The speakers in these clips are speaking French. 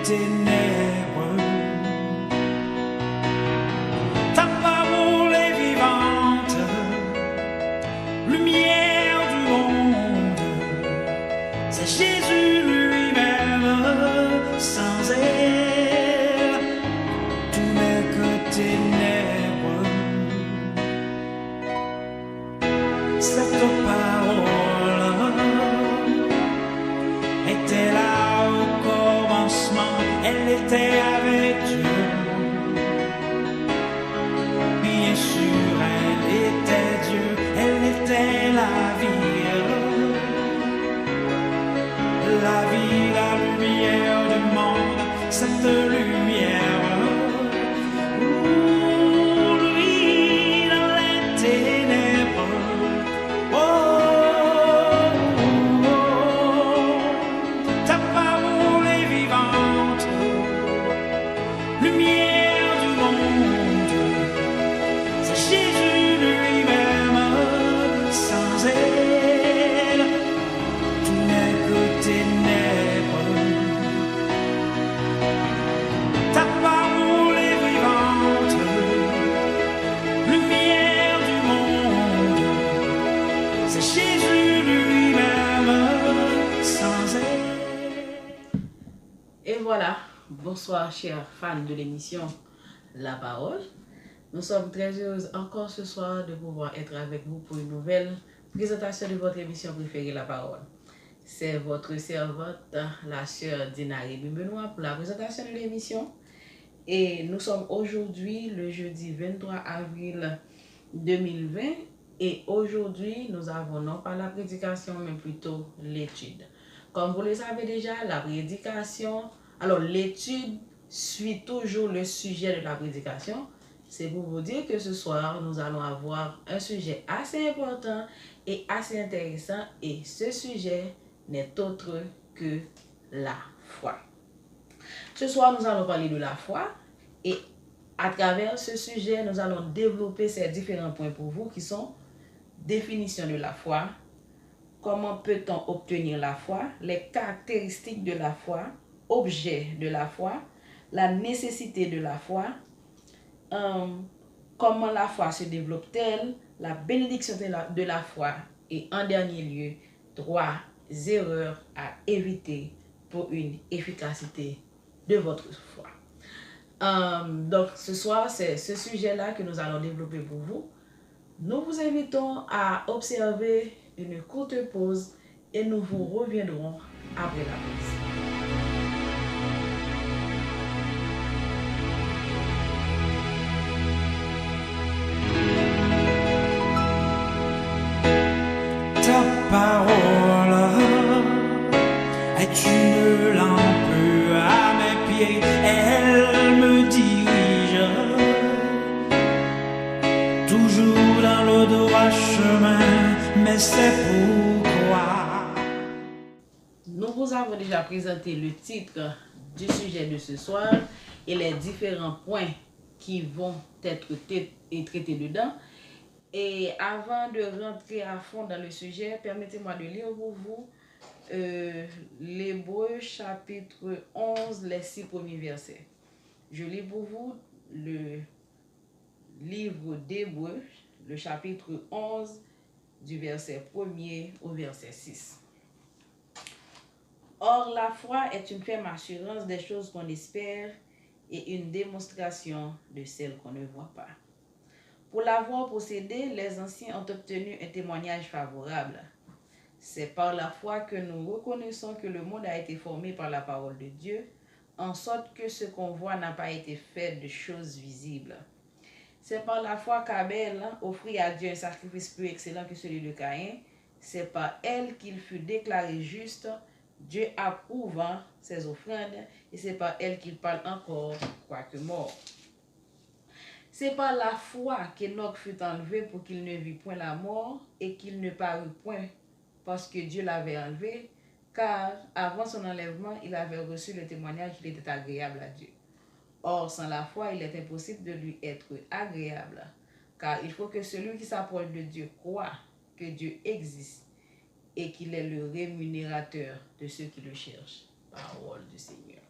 ténèbres. Ta parole est vivante, lumière du monde. C'est Jésus lui-même, sans elle, tout n'est que ténèbres. Cette parole était là au commencement, elle était avec Dieu. Bien sûr, elle était Dieu, elle était la vie, la lumière du monde, cette lumière. Lui dans les ténèbres. Ta parole est vivante, lumière du monde. C'est Jésus lui-même, sans elle, tout n'est que ténèbres. Ta parole est vivante, lumière du monde. C'est Jésus lui-même, sans elle. Et voilà, bonsoir chers fans de l'émission La Parole. Nous sommes très heureux encore ce soir de pouvoir être avec vous pour une nouvelle présentation de votre émission préférée La Parole. C'est votre servante, la sœur Dina Rémy Benoît, pour la présentation de l'émission. Et nous sommes aujourd'hui le jeudi 23 avril 2020. Et aujourd'hui, nous avons non pas la prédication, mais plutôt l'étude. Comme vous le savez déjà, la prédication, alors l'étude suit toujours le sujet de la prédication. C'est pour vous dire que ce soir, nous allons avoir un sujet assez important et assez intéressant. Et ce sujet n'est autre que la foi. Ce soir, nous allons parler de la foi. Et à travers ce sujet, nous allons développer ces différents points pour vous qui sont définition de la foi, comment peut-on obtenir la foi, les caractéristiques de la foi, objet de la foi, la nécessité de la foi, comment la foi se développe-t-elle, la bénédiction de la foi et en dernier lieu, 3 erreurs à éviter pour une efficacité de votre foi. Donc ce soir, c'est ce sujet-là que nous allons développer pour vous. Nous vous invitons à observer une courte pause et nous vous reviendrons après la pause. Ta parole est une lampe à mes pieds, elle me dirige toujours dans le droit chemin, mais c'est pourquoi. Nous vous avons déjà présenté le titre du sujet de ce soir et les différents points qui vont être traités dedans. Et avant de rentrer à fond dans le sujet, permettez-moi de lire pour vous l'Hébreu chapitre 11, les 6 premiers versets. Je lis pour vous le livre d'Hébreu, le chapitre 11, du verset 1er au verset 6. Or, la foi est une ferme assurance des choses qu'on espère et une démonstration de celles qu'on ne voit pas. Pour l'avoir possédé, les anciens ont obtenu un témoignage favorable. C'est par la foi que nous reconnaissons que le monde a été formé par la parole de Dieu, en sorte que ce qu'on voit n'a pas été fait de choses visibles. C'est par la foi qu'Abel offrit à Dieu un sacrifice plus excellent que celui de Caïn. C'est par elle qu'il fut déclaré juste, Dieu approuvant ses offrandes, et c'est par elle qu'il parle encore, quoique mort. C'est par la foi qu'Enoch fut enlevé pour qu'il ne vît point la mort et qu'il ne parut point parce que Dieu l'avait enlevé, car avant son enlèvement, il avait reçu le témoignage qu'il était agréable à Dieu. Or, sans la foi, il est impossible de lui être agréable, car il faut que celui qui s'approche de Dieu croit que Dieu existe et qu'il est le rémunérateur de ceux qui le cherchent. Parole du Seigneur.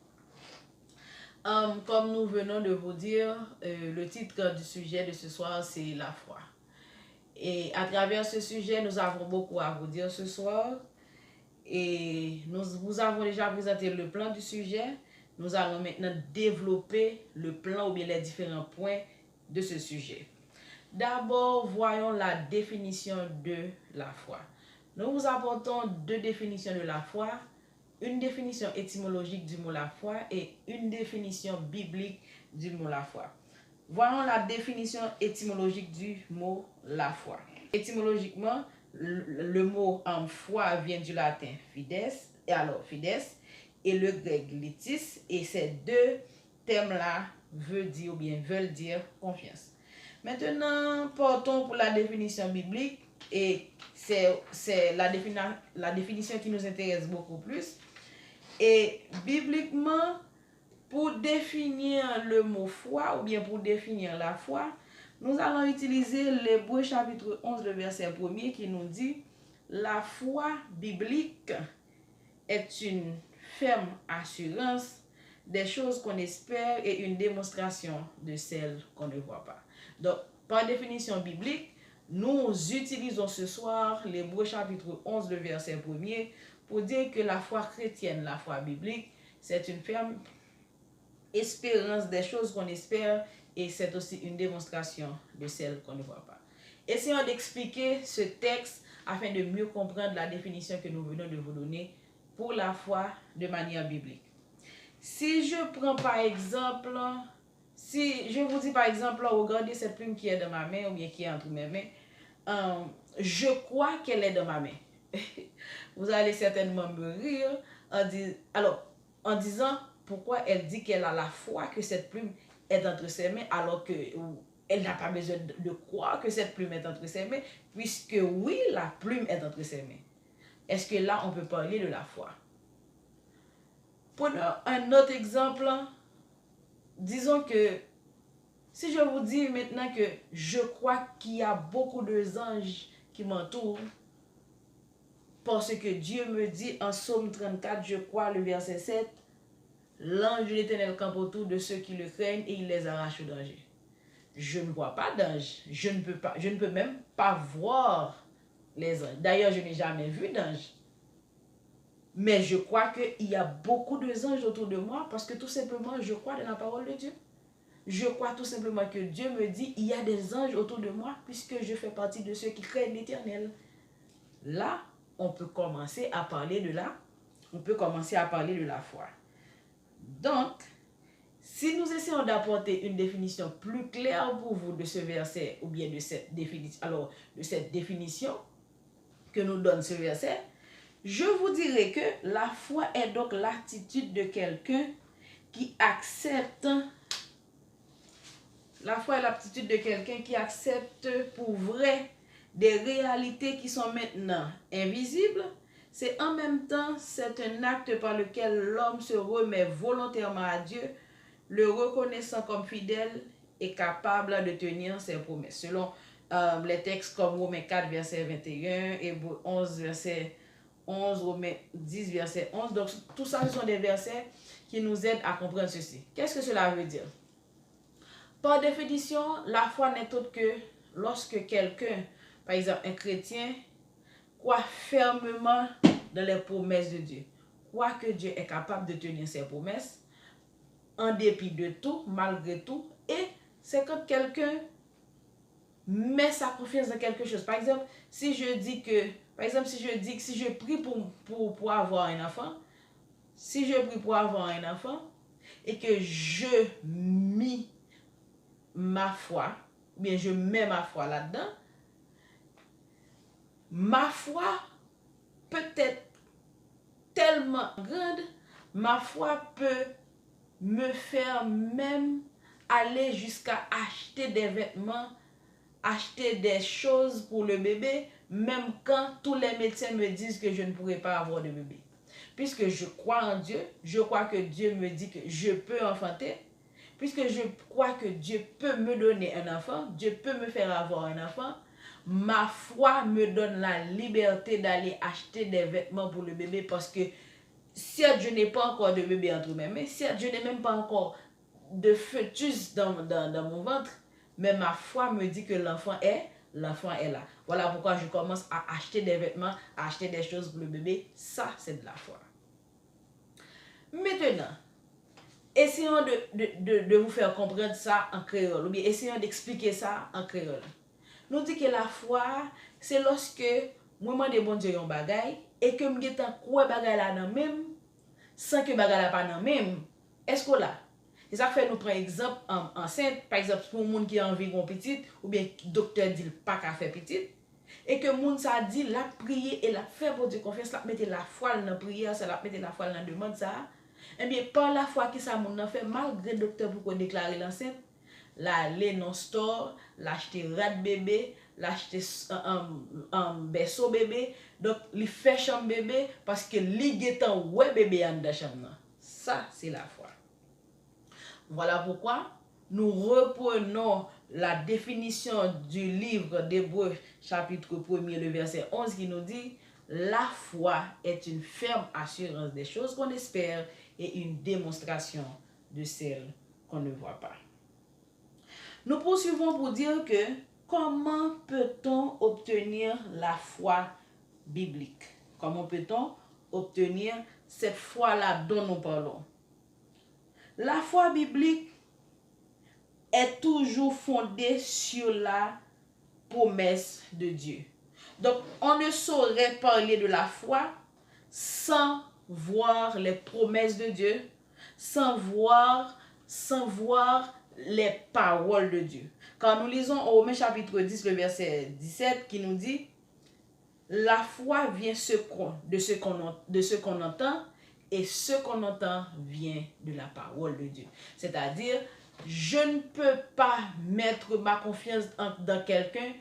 Comme nous venons de vous dire, le titre du sujet de ce soir, c'est la foi. Et à travers ce sujet, nous avons beaucoup à vous dire ce soir. Et nous vous avons déjà présenté le plan du sujet. Nous allons maintenant développer le plan ou bien les différents points de ce sujet. D'abord, voyons la définition de la foi. Nous vous apportons deux définitions de la foi, une définition étymologique du mot la foi et une définition biblique du mot la foi. Voyons la définition étymologique du mot la foi. Étymologiquement, le mot en foi vient du latin fides, et le grec litis, et ces deux termes-là veulent dire confiance. Maintenant, partons pour la définition biblique, et c'est la définition qui nous intéresse beaucoup plus. Et bibliquement, pour définir le mot foi, ou bien pour définir la foi, nous allons utiliser l'Hébreu chapitre 11, le verset 1er qui nous dit « La foi biblique est une ferme assurance des choses qu'on espère et une démonstration de celles qu'on ne voit pas. » Donc, par définition biblique, nous utilisons ce soir l'Hébreu chapitre 11, le verset 1er pour dire que la foi chrétienne, la foi biblique, c'est une ferme espérance des choses qu'on espère et c'est aussi une démonstration de celles qu'on ne voit pas. Essayons d'expliquer ce texte afin de mieux comprendre la définition que nous venons de vous donner pour la foi de manière biblique. Si je prends par exemple, si je vous dis par exemple, regardez cette plume qui est dans ma main ou bien qui est entre mes mains, je crois qu'elle est dans ma main. Vous allez certainement me rire en disant pourquoi elle dit qu'elle a la foi que cette plume est entre ses mains alors qu'elle n'a pas besoin de croire que cette plume est entre ses mains, puisque oui, la plume est entre ses mains. Est-ce que là, on peut parler de la foi? Prenons un autre exemple. Disons que si je vous dis maintenant que je crois qu'il y a beaucoup d'anges qui m'entourent, parce que Dieu me dit en Psaume 34, je crois, le verset 7, l'ange de l'Éternel campe autour de ceux qui le craignent et il les arrache au danger. Je ne vois pas d'ange. Je ne peux même pas voir les anges. D'ailleurs, je n'ai jamais vu d'ange. Mais je crois qu'il y a beaucoup d'anges autour de moi parce que tout simplement, je crois dans la parole de Dieu. Je crois tout simplement que Dieu me dit, il y a des anges autour de moi puisque je fais partie de ceux qui craignent l'Éternel. Là, on peut commencer à parler de la foi. Donc, si nous essayons d'apporter une définition plus claire pour vous de ce verset ou bien de cette définition que nous donne ce verset, je vous dirais que la foi est donc l'attitude de quelqu'un qui accepte. La foi est l'attitude de quelqu'un qui accepte pour vrai des réalités qui sont maintenant invisibles. C'est en même temps, c'est un acte par lequel l'homme se remet volontairement à Dieu, le reconnaissant comme fidèle et capable de tenir ses promesses. Selon les textes comme Romains 4, verset 21, Hébreux 11, verset 11, Romains 10, verset 11. Donc, tout ça, ce sont des versets qui nous aident à comprendre ceci. Qu'est-ce que cela veut dire? Par définition, la foi n'est autre que lorsque quelqu'un, par exemple un chrétien, croit fermement dans les promesses de Dieu, croit que Dieu est capable de tenir ses promesses, en dépit de tout, malgré tout, et c'est quand quelqu'un met sa confiance dans quelque chose. Par exemple, si je prie pour avoir un enfant, et que je mets ma foi, bien je mets ma foi là-dedans, ma foi peut être tellement grande, ma foi peut me faire même aller jusqu'à acheter des vêtements, acheter des choses pour le bébé, même quand tous les médecins me disent que je ne pourrai pas avoir de bébé. Puisque je crois en Dieu, je crois que Dieu me dit que je peux enfanter, puisque je crois que Dieu peut me donner un enfant, Dieu peut me faire avoir un enfant, ma foi me donne la liberté d'aller acheter des vêtements pour le bébé parce que certes, je n'ai pas encore de bébé entre mes mains, certes, je n'ai même pas encore de fœtus dans mon ventre, mais ma foi me dit que l'enfant est là. Voilà pourquoi je commence à acheter des vêtements, à acheter des choses pour le bébé. Ça, c'est de la foi. Maintenant, essayons de vous faire comprendre ça en créole, ou bien essayons d'expliquer ça en créole. Nous dit que la foi, c'est lorsque moi demande bon Dieu un bagay et que me getan quoi bagay là nan même sans que bagay là pas nan même. Est-ce que là? C'est ça que fait nous prendre exemple enceinte, par exemple pour moun qui a envie gon petite ou bien docteur dit pas qu'à faire petite et que moun ça dit la prier et la faire pour Dieu confiance, la mettre la foi dans prière, ça la mettre la foi dans demande ça. Eh bien par la foi qui ça moun nan fait malgré docteur pour déclarer l'enceinte, la aller dans store, l'acheter rat bébé, l'acheter berceau bébé, donc li fait chambre bébé parce que li getan ouais bébé en dans chambre. Ça c'est la foi. Voilà pourquoi nous reprenons la définition du livre d'Hébreux chapitre 1er le verset 11 qui nous dit la foi est une ferme assurance des choses qu'on espère et une démonstration de celles qu'on ne voit pas. Nous poursuivons pour dire que comment peut-on obtenir la foi biblique? Comment peut-on obtenir cette foi-là dont nous parlons? La foi biblique est toujours fondée sur la promesse de Dieu. Donc, on ne saurait parler de la foi sans voir les promesses de Dieu, sans voir les paroles de Dieu. Quand nous lisons au Romains chapitre 10, le verset 17, qui nous dit « La foi vient de ce qu'on entend, et ce qu'on entend vient de la parole de Dieu. » C'est-à-dire, je ne peux pas mettre ma confiance dans quelqu'un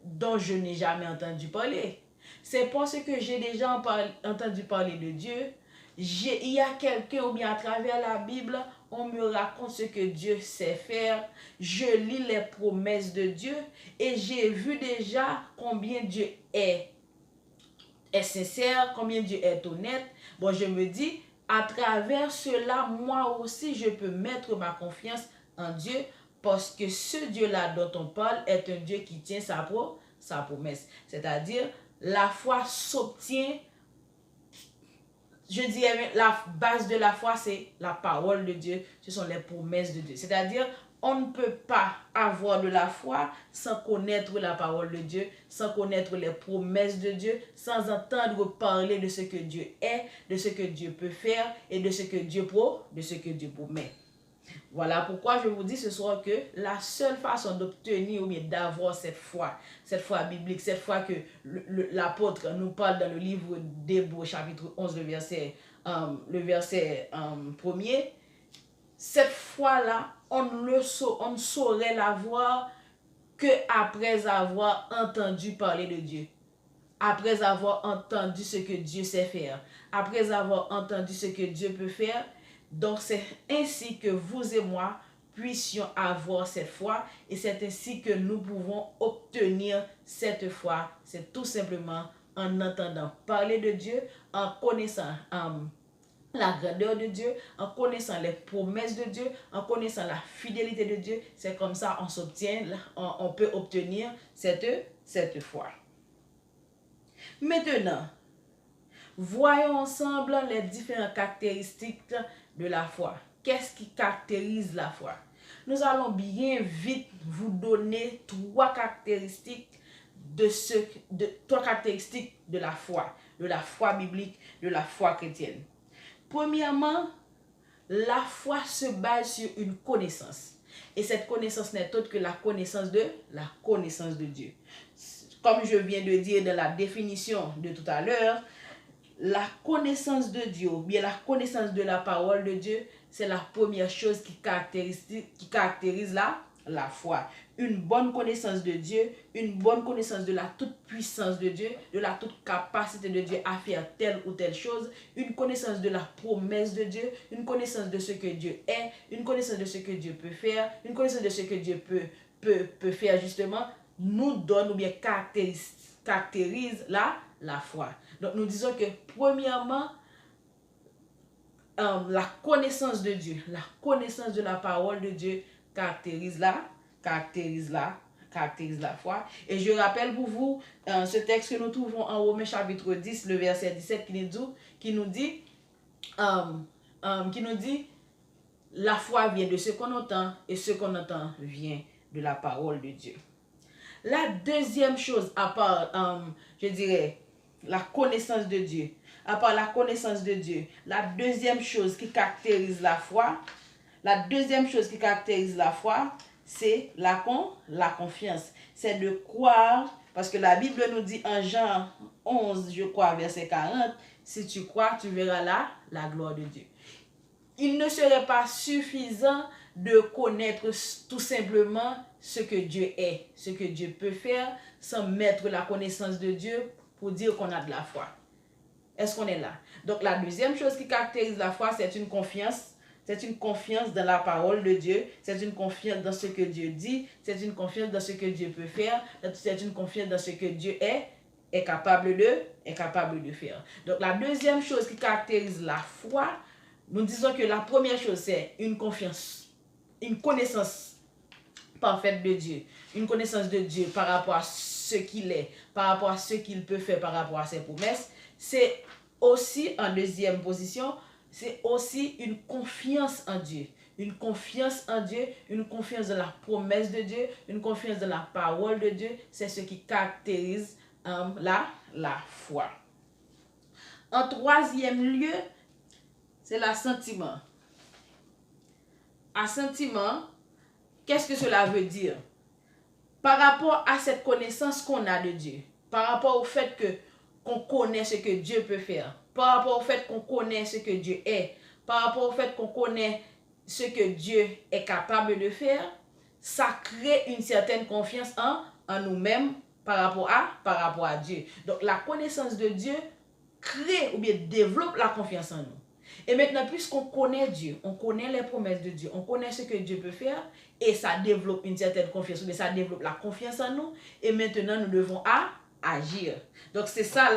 dont je n'ai jamais entendu parler. C'est parce que j'ai déjà entendu parler de Dieu. Il y a quelqu'un, ou bien à travers la Bible, on me raconte ce que Dieu sait faire. Je lis les promesses de Dieu et j'ai vu déjà combien Dieu est sincère, combien Dieu est honnête. Bon, je me dis, à travers cela, moi aussi, je peux mettre ma confiance en Dieu parce que ce Dieu-là dont on parle est un Dieu qui tient sa promesse. C'est-à-dire, la foi s'obtient, je dirais, la base de la foi, c'est la parole de Dieu, ce sont les promesses de Dieu. C'est-à-dire, on ne peut pas avoir de la foi sans connaître la parole de Dieu, sans connaître les promesses de Dieu, sans entendre parler de ce que Dieu est, de ce que Dieu peut faire et de ce que Dieu promet. Voilà pourquoi je vous dis ce soir que la seule façon d'obtenir ou bien d'avoir cette foi biblique, cette foi que l'apôtre nous parle dans le livre d'Hébreux chapitre 11, le verset 1er, cette foi-là, on ne saurait l'avoir que après avoir entendu parler de Dieu, après avoir entendu ce que Dieu sait faire, après avoir entendu ce que Dieu peut faire. Donc c'est ainsi que vous et moi puissions avoir cette foi et c'est ainsi que nous pouvons obtenir cette foi. C'est tout simplement en entendant parler de Dieu, en connaissant la grandeur de Dieu, en connaissant les promesses de Dieu, en connaissant la fidélité de Dieu. C'est comme ça on peut obtenir cette foi. Maintenant, voyons ensemble les différentes caractéristiques de la foi. Qu'est-ce qui caractérise la foi? Nous allons bien vite vous donner trois caractéristiques de la foi biblique, de la foi chrétienne. Premièrement, la foi se base sur une connaissance. Et cette connaissance n'est autre que la connaissance de Dieu. Comme je viens de dire dans la définition de tout à l'heure, la connaissance de Dieu, bien la connaissance de la parole de Dieu, c'est la première chose qui caractérise la foi. Une bonne connaissance de Dieu, une bonne connaissance de la toute puissance de Dieu, de la toute capacité de Dieu à faire telle ou telle chose, une connaissance de la promesse de Dieu, une connaissance de ce que Dieu est, une connaissance de ce que Dieu peut faire, une connaissance de ce que Dieu peut faire justement, nous donne ou bien caractérise la foi. Donc nous disons que premièrement, la connaissance de Dieu, la connaissance de la parole de Dieu caractérise la foi. Et je rappelle pour vous ce texte que nous trouvons en Romains chapitre 10, le verset 17 qui nous dit la foi vient de ce qu'on entend et ce qu'on entend vient de la parole de Dieu. La deuxième chose, à part, je dirais, la connaissance de Dieu, à part la connaissance de Dieu, la deuxième chose qui caractérise la foi, c'est la confiance. C'est de croire, parce que la Bible nous dit en Jean 11, je crois, verset 40, si tu crois, tu verras la gloire de Dieu. Il ne serait pas suffisant de connaître tout simplement ce que Dieu est, ce que Dieu peut faire, sans mettre la connaissance de Dieu pour dire qu'on a de la foi. Est-ce qu'on est là? Donc la deuxième chose qui caractérise la foi, c'est une confiance. C'est une confiance dans la parole de Dieu. C'est une confiance dans ce que Dieu dit. C'est une confiance dans ce que Dieu peut faire. C'est une confiance dans ce que Dieu est capable de faire. Donc la deuxième chose qui caractérise la foi, nous disons que la première chose, c'est une confiance, une connaissance parfaite de Dieu. Une connaissance de Dieu par rapport à ce qu'il est, par rapport à ce qu'il peut faire, par rapport à ses promesses. C'est aussi, en deuxième position, c'est aussi une confiance en Dieu. Une confiance en Dieu, une confiance dans la promesse de Dieu, une confiance dans la parole de Dieu. C'est ce qui caractérise la foi. En troisième lieu, c'est l'assentiment. Assentiment, qu'est-ce que cela veut dire? Par rapport à cette connaissance qu'on a de Dieu, par rapport au fait qu'on connaît ce que Dieu peut faire, par rapport au fait qu'on connaît ce que Dieu est, par rapport au fait qu'on connaît ce que Dieu est capable de faire, ça crée une certaine confiance en nous-mêmes par rapport à Dieu. Donc la connaissance de Dieu crée ou bien développe la confiance en nous. Et maintenant, puisqu'on connaît Dieu, on connaît les promesses de Dieu, on connaît ce que Dieu peut faire, et ça développe une certaine confiance, mais ça développe la confiance en nous, et maintenant nous devons agir. Donc c'est ça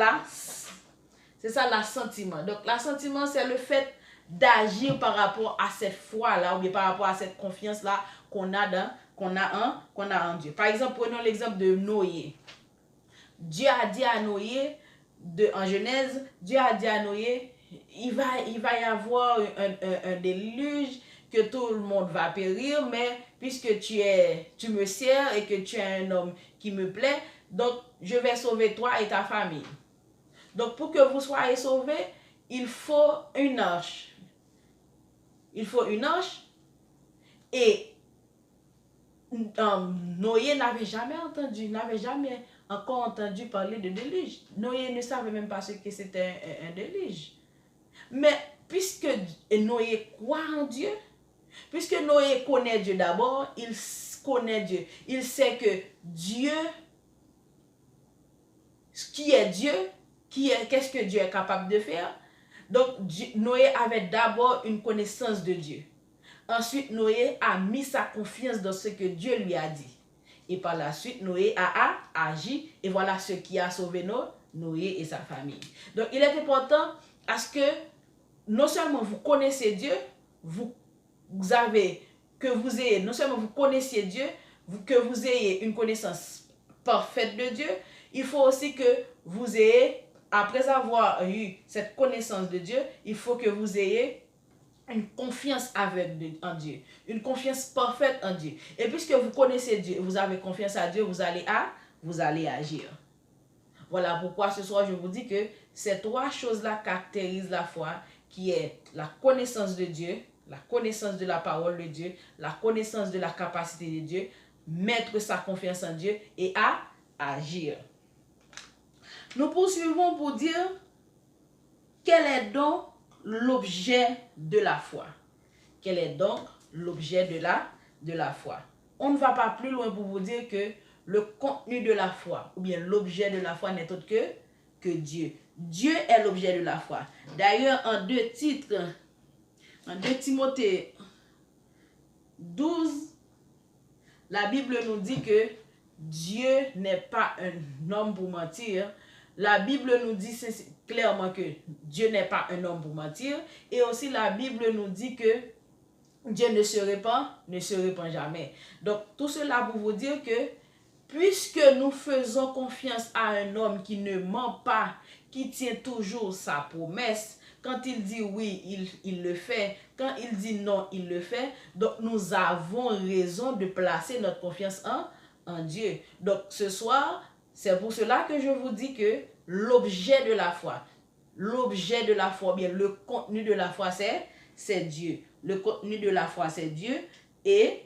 l'assentiment. Donc l'assentiment, c'est le fait d'agir par rapport à cette foi-là, ou bien par rapport à cette confiance-là qu'on a en Dieu. Par exemple, prenons l'exemple de Noé. Dieu a dit à Noé, en Genèse, Dieu a dit à Noé, il va y avoir un déluge, que tout le monde va périr, mais puisque tu me sers et que tu es un homme qui me plaît, donc je vais sauver toi et ta famille. Donc pour que vous soyez sauvés, il faut une arche. Il faut une arche. Et Noé n'avait jamais encore entendu parler de déluge. Noé ne savait même pas ce que c'était un déluge. Mais puisque Noé croit en Dieu, puisque Noé connaît Dieu d'abord, il connaît Dieu. Il sait que Dieu, qui est Dieu, qu'est-ce que Dieu est capable de faire. Donc Noé avait d'abord une connaissance de Dieu. Ensuite, Noé a mis sa confiance dans ce que Dieu lui a dit. Et par la suite, Noé a agi. Et voilà ce qui a sauvé Noé et sa famille. Donc il est important à ce que non seulement vous connaissez Dieu, non seulement vous connaissiez Dieu, que vous ayez une connaissance parfaite de Dieu, il faut aussi que vous ayez, après avoir eu cette connaissance de Dieu, il faut que vous ayez une confiance aveugle en Dieu, une confiance parfaite en Dieu. Et puisque vous connaissez Dieu, vous avez confiance à Dieu, vous allez agir. Voilà pourquoi ce soir je vous dis que ces trois choses-là caractérisent la foi, qui est la connaissance de Dieu, la connaissance de la parole de Dieu, la connaissance de la capacité de Dieu, mettre sa confiance en Dieu et agir. Nous poursuivons pour dire quel est donc l'objet de la foi. Quel est donc l'objet de la foi? On ne va pas plus loin pour vous dire que le contenu de la foi, ou bien l'objet de la foi n'est autre que Dieu. Dieu est l'objet de la foi. D'ailleurs, en 2 Timothée 12, la Bible nous dit que Dieu n'est pas un homme pour mentir. La Bible nous dit clairement que Dieu n'est pas un homme pour mentir. Et aussi la Bible nous dit que Dieu ne se répand jamais. Donc tout cela pour vous dire que puisque nous faisons confiance à un homme qui ne ment pas, qui tient toujours sa promesse, quand il dit oui, il le fait. Quand il dit non, il le fait. Donc nous avons raison de placer notre confiance en Dieu. Donc ce soir, c'est pour cela que je vous dis que l'objet de la foi, bien le contenu de la foi, c'est Dieu. Le contenu de la foi, c'est Dieu. Et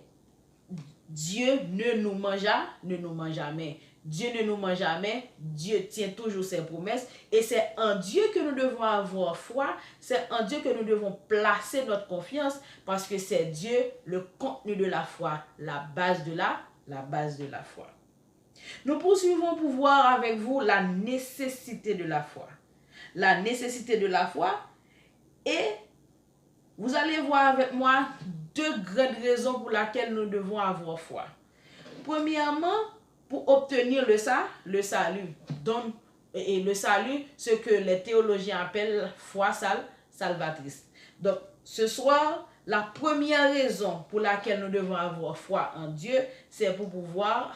Dieu ne nous ment jamais. Dieu ne nous ment jamais. Dieu tient toujours ses promesses. Et c'est en Dieu que nous devons avoir foi. C'est en Dieu que nous devons placer notre confiance. Parce que c'est Dieu, le contenu de la foi, la base de la foi. Nous poursuivons pour voir avec vous la nécessité de la foi. La nécessité de la foi. Et vous allez voir avec moi deux grandes raisons pour lesquelles nous devons avoir foi. Premièrement, pour obtenir le salut. Donc, et le salut, ce que les théologiens appellent foi salvatrice. Donc, ce soir, la première raison pour laquelle nous devons avoir foi en Dieu, c'est pour pouvoir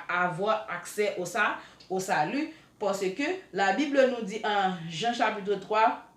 avoir accès au salut. Parce que la Bible nous dit en Jean chapitre 3,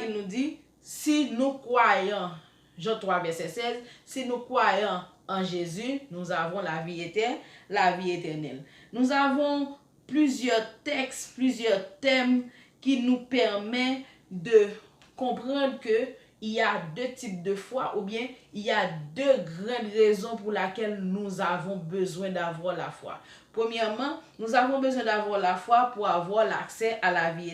il nous dit, si nous croyons, Jean 3, verset 16, si nous croyons en Jésus, nous avons la vie éternelle. Nous avons plusieurs textes, plusieurs thèmes qui nous permettent de comprendre que il y a deux types de foi, ou bien il y a deux grandes raisons pour lesquelles nous avons besoin d'avoir la foi. Premièrement, nous avons besoin d'avoir la foi pour avoir l'accès à la vie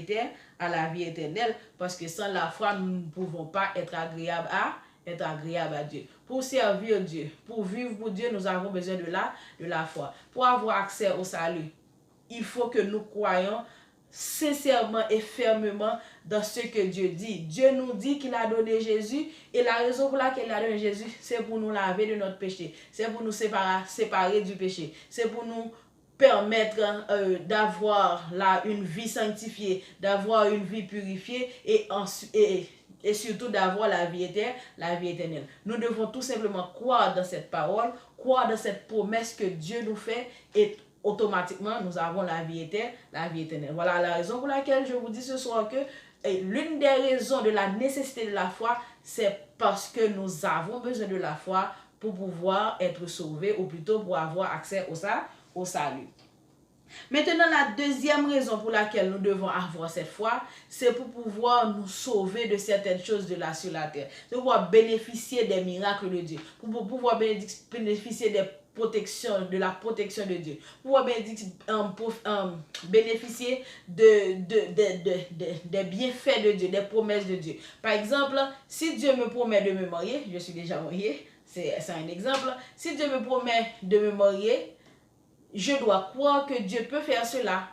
éternelle, parce que sans la foi, nous ne pouvons pas être agréables à Dieu. Pour servir Dieu, pour vivre pour Dieu, nous avons besoin de la foi. Pour avoir accès au salut, il faut que nous croyions sincèrement et fermement dans ce que Dieu dit. Dieu nous dit qu'il a donné Jésus, et la raison pour laquelle il a donné Jésus, c'est pour nous laver de notre péché, c'est pour nous séparer du péché, c'est pour nous permettre d'avoir une vie sanctifiée, d'avoir une vie purifiée et surtout d'avoir la vie éternelle. Nous devons tout simplement croire dans cette parole, croire dans cette promesse que Dieu nous fait, et automatiquement nous avons la vie éternelle. Voilà la raison pour laquelle je vous dis ce soir que l'une des raisons de la nécessité de la foi, c'est parce que nous avons besoin de la foi pour pouvoir être sauvés, ou plutôt pour avoir accès au salut. Maintenant, la deuxième raison pour laquelle nous devons avoir cette foi, c'est pour pouvoir nous sauver de certaines choses sur la terre. Pour pouvoir bénéficier des miracles de Dieu. Pour pouvoir bénéficier de la protection de Dieu. Pour pouvoir bénéficier des bienfaits de Dieu, des promesses de Dieu. Par exemple, si Dieu me promet de me marier, je suis déjà mariée, c'est un exemple. Si Dieu me promet de me marier, je dois croire que Dieu peut faire cela.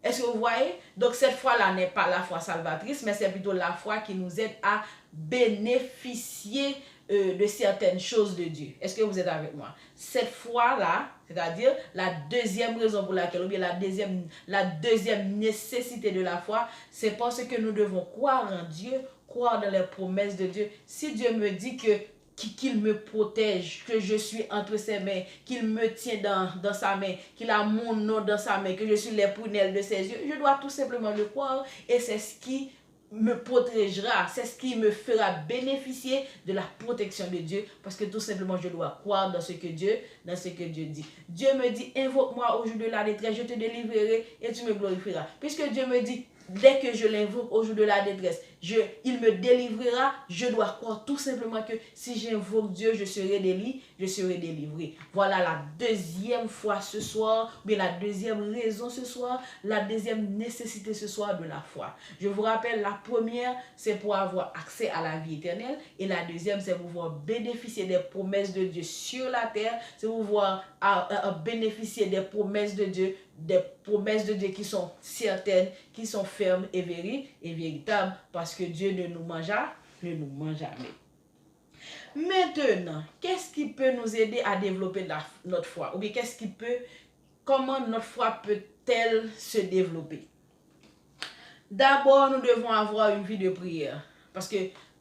Est-ce que vous voyez? Donc cette foi-là n'est pas la foi salvatrice, mais c'est plutôt la foi qui nous aide à bénéficier de certaines choses de Dieu. Est-ce que vous êtes avec moi? Cette foi-là, c'est-à-dire la deuxième raison pour laquelle, ou bien la deuxième nécessité de la foi, c'est parce que nous devons croire en Dieu, croire dans les promesses de Dieu. Si Dieu me dit qu'il me protège, que je suis entre ses mains, qu'il me tient dans sa main, qu'il a mon nom dans sa main, que je suis les prunelles de ses yeux, je dois tout simplement le croire, et c'est ce qui me protégera, c'est ce qui me fera bénéficier de la protection de Dieu, parce que tout simplement je dois croire dans ce que Dieu dit. Dieu me dit, invoque-moi au jour de la détresse, je te délivrerai et tu me glorifieras. Puisque Dieu me dit, dès que je l'invoque au jour de la détresse, il me délivrera, je dois croire tout simplement que si j'invoque Dieu, je serai délivré. Voilà la deuxième fois ce soir, mais la deuxième raison ce soir, la deuxième nécessité ce soir de la foi. Je vous rappelle, la première, c'est pour avoir accès à la vie éternelle, et la deuxième, c'est pour pouvoir bénéficier des promesses de Dieu sur la terre, c'est pour pouvoir bénéficier des promesses de Dieu qui sont certaines, qui sont fermes et véritables, parce que Dieu ne nous ment jamais. Maintenant, qu'est-ce qui peut nous aider à développer notre foi? Ou bien comment notre foi va-t-elle se développer? D'abord, nous devons avoir une vie de prière. Parce que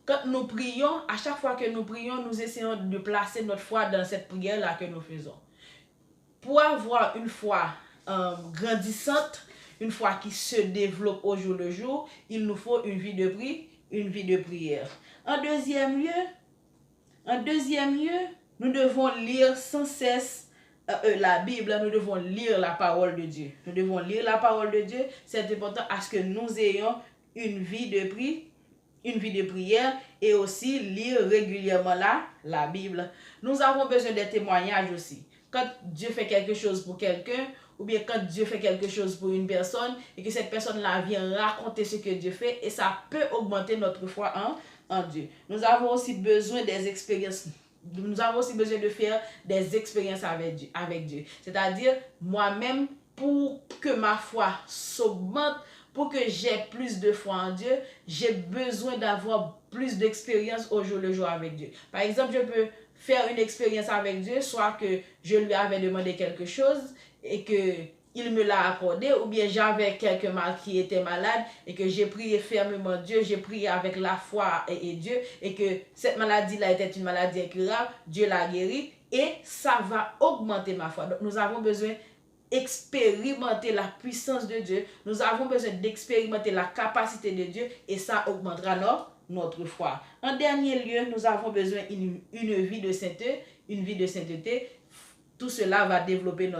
quand nous prions, à chaque fois que nous prions, nous essayons de placer notre foi dans cette prière-là que nous faisons. Pour avoir une foi grandissante, une foi qui se développe au jour le jour, il nous faut une vie de prière. En deuxième lieu, nous devons lire sans cesse la Bible, nous devons lire la parole de Dieu. Nous devons lire la parole de Dieu. C'est important à ce que nous ayons une vie de prière et aussi lire régulièrement la Bible. Nous avons besoin de témoignages aussi. Quand Dieu fait quelque chose pour quelqu'un, ou bien quand Dieu fait quelque chose pour une personne, et que cette personne-là vient raconter ce que Dieu fait, et ça peut augmenter notre foi en Dieu. Nous avons aussi besoin des expériences. Nous avons aussi besoin de faire des expériences avec Dieu. C'est-à-dire, moi-même, pour que ma foi s'augmente, pour que j'ai plus de foi en Dieu, j'ai besoin d'avoir plus d'expérience au jour le jour avec Dieu. Par exemple, je peux faire une expérience avec Dieu, soit que je lui avais demandé quelque chose et que il me l'a accordé, ou bien j'avais quelqu'un qui était malade et que j'ai prié fermement Dieu, j'ai prié avec la foi et Dieu, et que cette maladie-là était une maladie incurable, Dieu l'a guéri, et ça va augmenter ma foi. Donc nous avons besoin d'expérimenter la puissance de Dieu, nous avons besoin d'expérimenter la capacité de Dieu, et ça augmentera notre foi. En dernier lieu, nous avons besoin d'une vie de sainteté, une vie de sainteté. Tout cela va développer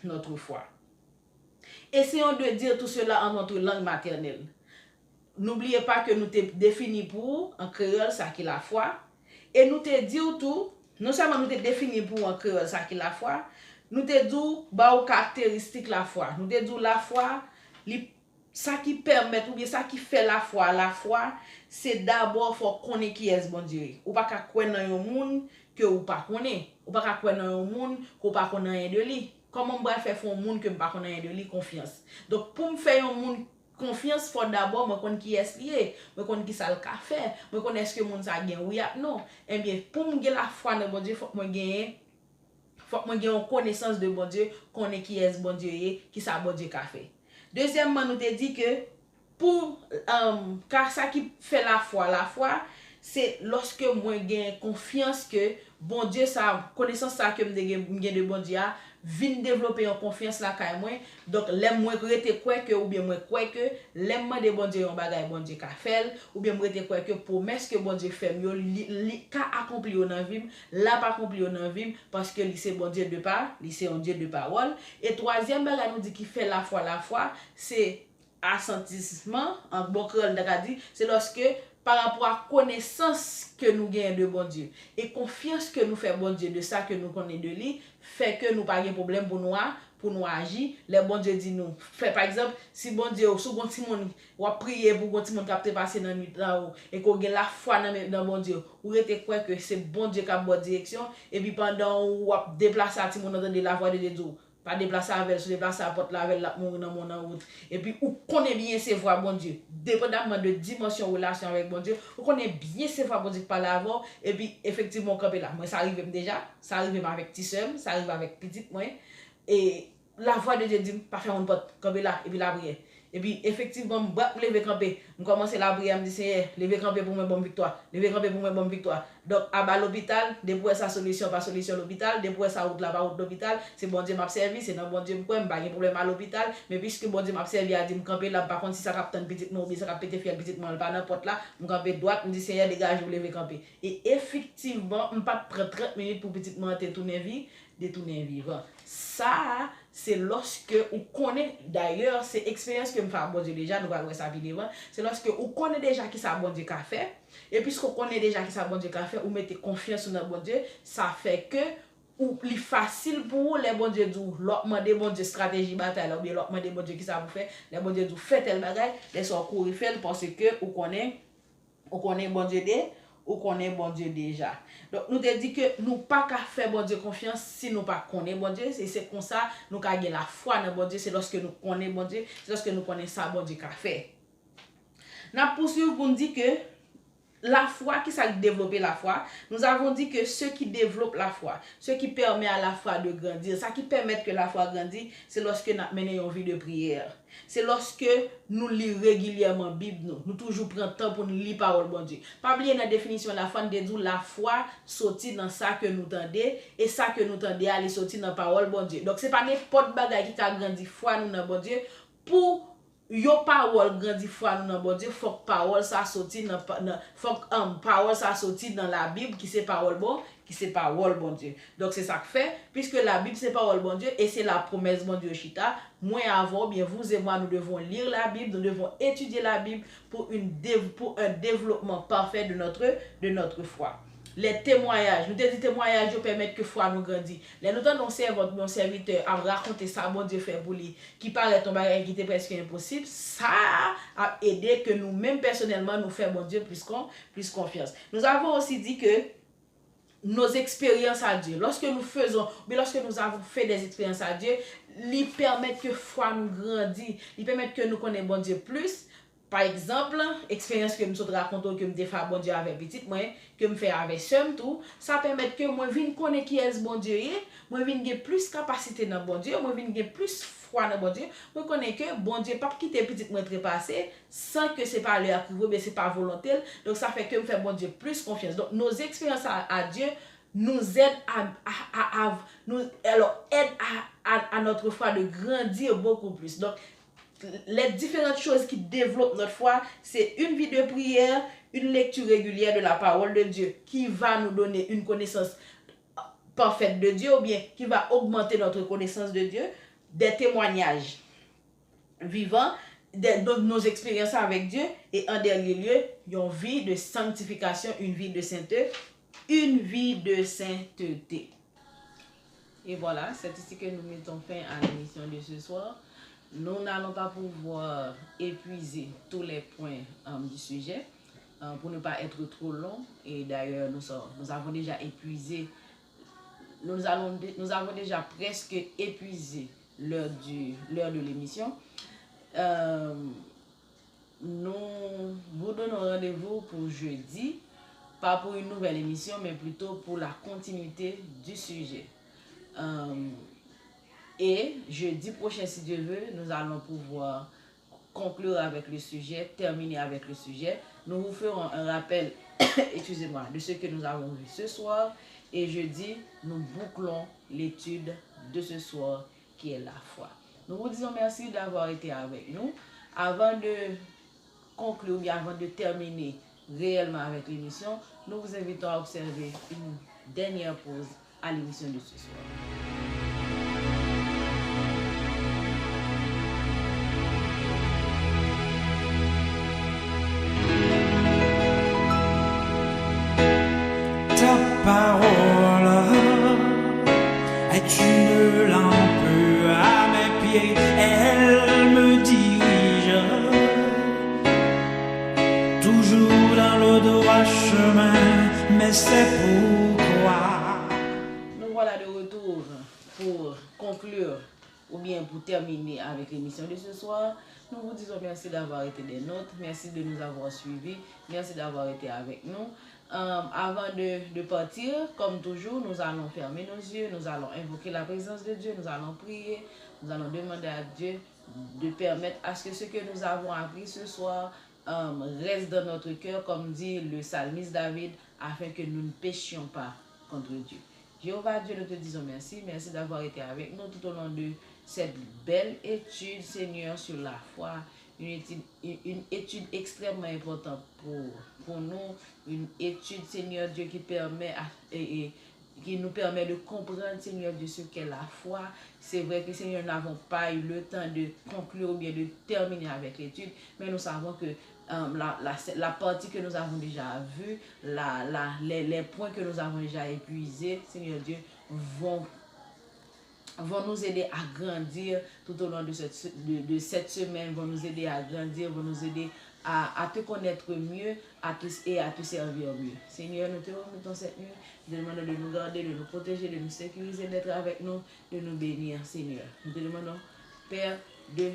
notre foi. Essayons de dire tout cela en notre langue maternelle. N'oubliez pas que nous t'ai défini pour en créole ça qui la foi. Et nous t'ai dit tout, non seulement nous t'ai défini pour en créole ça qui la foi, nous t'ai dit bah aux caractéristiques la foi. Nous t'ai dit la foi, ça qui permet ou bien ça qui fait la foi, c'est d'abord faut connaître qui est bon Dieu. Ou pas qu'à connaître un monde que ou pas connaître. Ou pas qu'à connaître un monde que ou pas connaître de lui. Comment on va faire un monde que pas connaître de lui confiance. Donc pour me faire un monde confiance, faut d'abord me connaître qui est lié, me connaître qui ça le faire, me connaître est-ce que monde ça gagne oui non. Eh bien pour me gagner la foi dans bon Dieu, faut que me gagner une connaissance de bon Dieu, connaître qui est bon Dieu et qui ça bon Dieu qu'a fait. Deuxièmement, nous te dit que pour car ça qui fait la foi, c'est lorsque moi gagne confiance que bon Dieu ça connaissance ça que me gagne de bon Dieu vient développer en confiance la caille moi. Donc l'aime moi rete quoi que ou bien moi quoi que l'aime de bon Dieu on bagaille bon Dieu qu'a fait ou bien moi rete quoi que promesse que bon Dieu fait mieux li qu'a accompli dans vie l'a pas accompli dans vie parce que c'est bon Dieu de part, c'est un Dieu de parole. Et troisième bagage nous dit qui fait la foi, c'est assentissement en bon créole dit, c'est lorsque par rapport à connaissance que nous gagnons de bon Dieu et confiance que nous fait bon Dieu de ça que nous connaissons de lui fait que nous pas de problème pour nous agir. Les bon Dieu dit nous fait par exemple si bon Dieu sous bon petit monde ou prier pour bon petit monde qui passer dans nuit là et qu'on a la foi dans bon Dieu ou était quoi que c'est bon Dieu qui a bonne direction et puis pendant ou déplacer à petit monde entendre la voix de Dieu pas déplacer avec se déplacer à porte la avec la mourir dans mon route et puis ou connaît bien ses voix bon Dieu dépendamment de dimension relation avec bon Dieu ou connaît bien ses voix bon Dieu par l'avant et puis effectivement camper là moi ça arrive déjà ça arrive avec petit soeur ça arrive avec petite moi et la voix de Dieu dit pas faire une porte camper là et puis la prière et puis effectivement me lever camper me commencer la prière me dit Seigneur lever camper pour moi bonne victoire lever camper pour moi bonne victoire donc à l'hôpital depuis sa solution pas solution l'hôpital depuis sa route là pas route l'hôpital c'est bon Dieu m'a servi c'est non bon Dieu me pas de problème à l'hôpital mais puisque bon Dieu m'a servi a dit me camper là par contre si ça capte petite non ça capte péter fiel petite moi pas n'importe là me camper droite me dit Seigneur dégage vous lever camper et effectivement me pas prendre 30 minutes pour petite moi tourner vivant ça c'est lorsque on connaît d'ailleurs c'est expérience que me fait bon Dieu déjà nous va voir ça vidéo c'est lorsque on connaît déjà qui ça bon Dieu qu'a fait et puisqu'on connaît déjà qui ça bon Dieu qu'a fait ou mettez confiance dans bon Dieu ça fait que ou plus facile pour les bon Dieu d'où l'autre demander bon Dieu stratégie bataille ou bien l'autre demander bon Dieu qui ça vous fait les bon Dieu d'où fait tel bagage les sont courir faire parce que on connaît bon Dieu ou connaît bon Dieu déjà. Donc nous te dit que nous pas qu'à faire bon Dieu confiance si nous pas connaît bon Dieu, c'est comme ça nous qu'à gagner la foi dans bon Dieu, c'est lorsque nous connaît bon Dieu, c'est lorsque nous connaît ça bon Dieu qu'a fait. N'a poursuivre pour nous dire que la foi, qui ça développer la foi? Nous avons dit que ce qui développe la foi, ce qui permet à la foi de grandir, ça qui permet que la foi grandisse, c'est lorsque nous menons une vie de prière. C'est lorsque nous lisons régulièrement la Bible, nous toujours prenons temps pour nous lire la parole de Dieu. Pas oublier la définition de la foi, nous disons la foi sortit dans ça que nous tendez, et ça que nous tendez aller sortir dans la parole de Dieu. Donc, ce n'est pas n'importe bagaille qui a grandi foi nous dans bon Dieu pour yo parole grandi foi nous dans bon Dieu, faut que parole ça sorti dans faut que parole ça sorti dans la Bible qui c'est parole bon, qui c'est parole bon Dieu. Donc c'est ça que fait puisque la Bible c'est parole bon Dieu et c'est la promesse bon Dieu chita, moi avant bien vous et moi nous devons lire la Bible, nous devons étudier la Bible pour un développement parfait de notre foi. Les témoignages, nous disons témoignages permettent que foi nous grandit. Les nous donnons mon serviteur à raconter ça, bon Dieu fait pour lui, qui paraît ton bagage qui était presque impossible, ça a aidé que nous-mêmes personnellement nous faisons, bon Dieu, plus confiance. Nous avons aussi dit que nos expériences à Dieu, lorsque nous avons fait des expériences à Dieu, ils permettent que foi nous grandit, ils permettent que nous connaissions bon Dieu plus. Par exemple, expérience que je raconte que je fais bon Dieu avec petit moi, que je fais avec somme tout, ça permet que moi vienne connaître qui est bon Dieu, moi vienne avoir plus capacité dans bon Dieu, moi vienne avoir plus foi dans bon Dieu, moi connais que bon Dieu pas quitter petit moi trépasser sans que c'est pas leur approuvé, mais c'est pas volontaire. Donc ça fait que me fait bon Dieu plus confiance. Donc nos expériences à Dieu nous aident à notre foi de grandir beaucoup plus. Donc les différentes choses qui développent notre foi, c'est une vie de prière, une lecture régulière de la parole de Dieu qui va nous donner une connaissance parfaite de Dieu ou bien qui va augmenter notre connaissance de Dieu, des témoignages vivants de nos expériences avec Dieu et en dernier lieu, une vie de sanctification, une vie de sainteté, Et voilà, c'est ici que nous mettons fin à l'émission de ce soir. Nous n'allons pas pouvoir épuiser tous les points du sujet pour ne pas être trop long. Et d'ailleurs, nous avons déjà épuisé, nous avons déjà presque épuisé l'heure de l'émission. Nous vous donnons rendez-vous pour jeudi, pas pour une nouvelle émission, mais plutôt pour la continuité du sujet. Et jeudi prochain, si Dieu veut, nous allons pouvoir conclure avec le sujet, terminer avec le sujet. Nous vous ferons un rappel, excusez-moi, de ce que nous avons vu ce soir. Et jeudi, nous bouclons l'étude de ce soir qui est la foi. Nous vous disons merci d'avoir été avec nous. Avant de conclure, bien avant de terminer réellement avec l'émission, nous vous invitons à observer une dernière pause à l'émission de ce soir. Parole est une lampe à mes pieds, elle me dirige toujours dans le droit chemin, mais c'est pourquoi. Nous voilà de retour pour conclure ou bien pour terminer avec l'émission de ce soir. Nous vous disons merci d'avoir été des nôtres, merci de nous avoir suivis, merci d'avoir été avec nous. Avant de partir, comme toujours, nous allons fermer nos yeux, nous allons invoquer la présence de Dieu, nous allons prier, nous allons demander à Dieu de permettre à ce que nous avons appris ce soir reste dans notre cœur, comme dit le psalmiste David, afin que nous ne péchions pas contre Dieu. Jéhovah Dieu, nous te disons merci, merci d'avoir été avec nous tout au long de cette belle étude, Seigneur, sur la foi. Une étude extrêmement importante pour nous, une étude, Seigneur Dieu, qui nous permet de comprendre, Seigneur Dieu, ce qu'est la foi. C'est vrai que, Seigneur, nous n'avons pas eu le temps de conclure ou bien de terminer avec l'étude, mais nous savons que la partie que nous avons déjà vue, les points que nous avons déjà épuisés, Seigneur Dieu, vont nous aider à grandir tout au long de cette semaine, vont nous aider à grandir, vont nous aider à te connaître mieux et à te servir mieux. Seigneur, nous te remettons cette nuit, nous te demandons de nous garder, de nous protéger, de nous sécuriser, d'être avec nous, de nous bénir, Seigneur. Nous te demandons, Père, de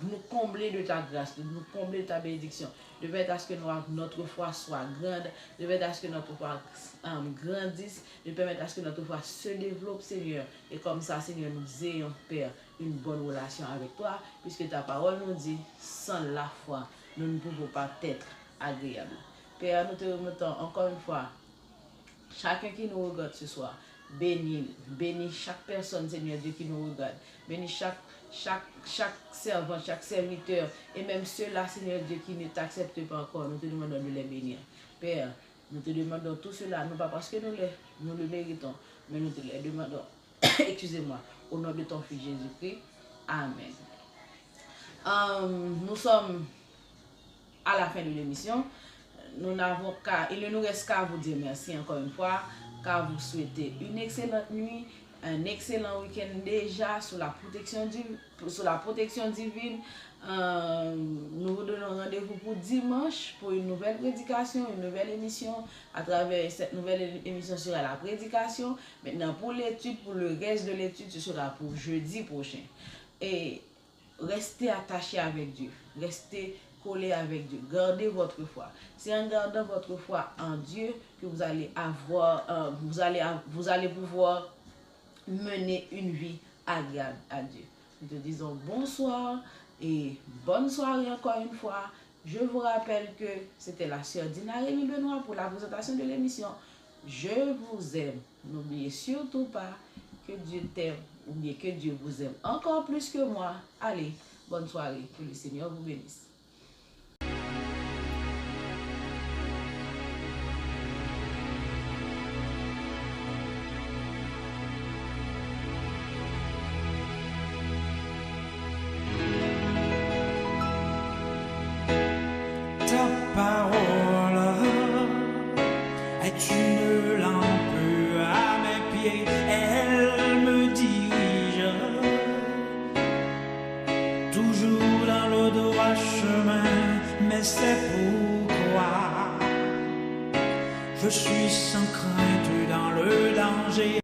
nous combler de ta grâce, de nous combler de ta bénédiction. de façon à ce que notre foi soit grande, de façon à ce que notre foi grandisse, de permettre à ce que notre foi se développe, Seigneur. Et comme ça, Seigneur, nous ayons, Père, une bonne relation avec toi, puisque ta parole nous dit, sans la foi, nous ne pouvons pas être agréables. Père, nous te remettons encore une fois chacun qui nous regarde ce soir. Bénis chaque personne, Seigneur Dieu, qui nous regarde. Bénis chaque servant, chaque serviteur, et même ceux-là, Seigneur Dieu, qui ne t'acceptent pas encore. Nous te demandons de les bénir. Père, nous te demandons tout cela, non pas parce que nous le méritons, mais nous te les demandons, excusez-moi, au nom de ton Fils Jésus-Christ. Amen. Nous sommes à la fin de l'émission. Il ne nous reste qu'à vous dire merci encore une fois, qu'à vous souhaiter une excellente nuit, un excellent week-end déjà sous la protection divine. Nous vous donnons rendez-vous pour dimanche pour une nouvelle prédication, une nouvelle émission. À travers cette nouvelle émission sera la prédication. Maintenant pour l'étude, pour le reste de l'étude, ce sera pour jeudi prochain. Et restez attachés avec Dieu, restez collés avec Dieu, gardez votre foi. C'est en gardant votre foi en Dieu que vous allez avoir, vous allez pouvoir mener une vie agréable à Dieu. Nous te disons bonsoir et bonne soirée encore une fois. Je vous rappelle que c'était la sœur Dina Rémy Benoît pour la présentation de l'émission. Je vous aime. N'oubliez surtout pas que Dieu t'aime, ou bien que Dieu vous aime encore plus que moi. Allez, bonne soirée, que le Seigneur vous bénisse. Ta parole est une lampe à mes pieds, elle me dirige toujours dans le droit chemin, mais c'est pourquoi je suis sans crainte dans le danger.